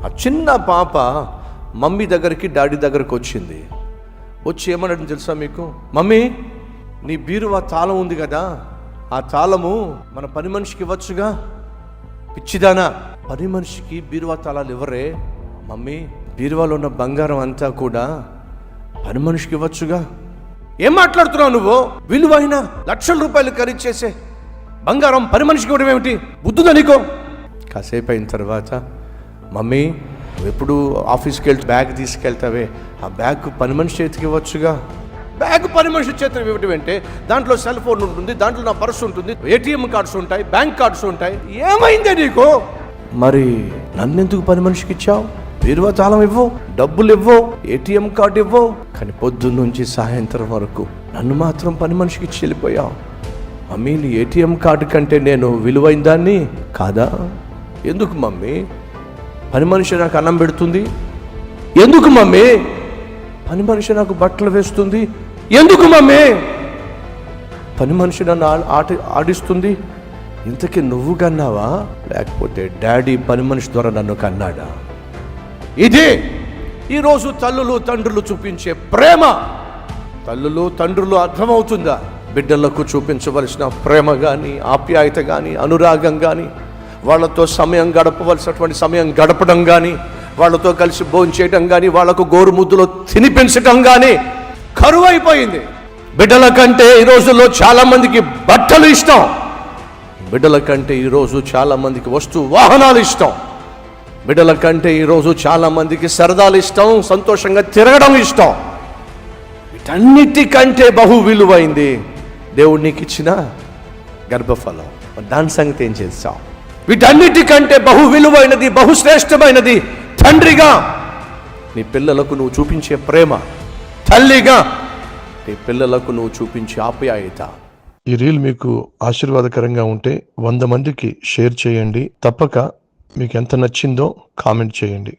ఆ చిన్న పాప మమ్మీ దగ్గరికి డాడీ దగ్గరికి వచ్చింది. వచ్చి ఏమన్నాడు తెలుసా మీకు? మమ్మీ, నీ బీరువా తాళం ఉంది కదా, ఆ తాళము మన పని మనిషికి ఇవ్వచ్చుగా. పిచ్చిదానా, పని మనిషికి బీరువా తాళాలు ఇవ్వరే. మమ్మీ, బీరువాలో ఉన్న బంగారం అంతా కూడా పని మనిషికి ఇవ్వచ్చుగా. ఏం మాట్లాడుతున్నావు నువ్వు? విలువైన లక్షల రూపాయలు ఖరీదు చేసే బంగారం పని మనిషికి ఇవ్వడం ఏమిటి? బుద్ధుదా నీకో? కాసేపు అయిన తర్వాత, మమ్మీ, నువ్వు ఎప్పుడు ఆఫీస్కి వెళ్తే బ్యాగ్ తీసుకెళ్తావే, ఆ బ్యాగ్ పని మనిషి చేతికి ఇవ్వచ్చుగా. బ్యాగ్ పని మనిషి చేతికి ఇవ్వడం అంటే దాంట్లో సెల్ ఫోన్ ఉంటుంది, దాంట్లో నా పర్సు ఉంటుంది, ఏటీఎం కార్డ్స్ ఉంటాయి, బ్యాంక్ కార్డ్స్ ఉంటాయి. ఏమైందే నీకు? మరి నన్నెందుకు పని మనిషికి ఇచ్చావు? బీరువా తాళం ఇవ్వు, డబ్బులు ఇవ్వు, ఏటీఎం కార్డు ఇవ్వు, కానీ పొద్దున్న నుంచి సాయంత్రం వరకు నన్ను మాత్రం పని మనిషికి ఇచ్చి వెళ్ళిపోయావు. మమ్మీ, నీ ఏటీఎం కార్డు కంటే నేను విలువైన దాన్ని కాదా? ఎందుకు మమ్మీ? పని మనిషి నాకు అన్నం పెడుతుంది. ఎందుకు మమ్మీ? పని మనిషి నాకు బట్టలు వేస్తుంది. ఎందుకు మమ్మీ? పని మనిషి నన్ను ఆడిస్తుంది. ఇంతకీ నువ్వు కన్నావా, లేకపోతే డాడీ పని మనిషి ద్వారా నన్ను కన్నాడా? ఇదే ఈరోజు తల్లులు తండ్రులు చూపించే ప్రేమ. తల్లులు తండ్రులు అర్థమవుతుందా? బిడ్డలకు చూపించవలసిన ప్రేమ కానీ, ఆప్యాయత కానీ, అనురాగం కానీ, వాళ్ళతో సమయం గడపవలసినటువంటి సమయం గడపడం కానీ, వాళ్ళతో కలిసి భోంచేయడం కానీ, వాళ్ళకు గోరుముద్దులో తినిపించడం కానీ కరువైపోయింది. బిడ్డల కంటే ఈ రోజుల్లో చాలా మందికి బట్టలు ఇష్టం. బిడ్డల కంటే ఈరోజు చాలా మందికి వస్తు వాహనాలు ఇష్టం. బిడ్డల కంటే ఈరోజు చాలా మందికి సరదాలు ఇష్టం, సంతోషంగా తిరగడం ఇష్టం. వీటన్నిటికంటే బహు విలువైంది దేవుడు నీకు ఇచ్చిన గర్భఫలం. దాని సంగతి ఏం చేస్తావు? వీటన్నిటికంటే బహు విలువైనది, బహుశ్రేష్టమైనది తండ్రిగా నీ పిల్లలకు నువ్వు చూపించే ప్రేమ, తల్లిగా నీ పిల్లలకు నువ్వు చూపించే ఆప్యాయత. ఈ రీల్ మీకు ఆశీర్వాదకరంగా ఉంటే 100 మందికి షేర్ చేయండి. తప్పక మీకు ఎంత నచ్చిందో కామెంట్ చేయండి.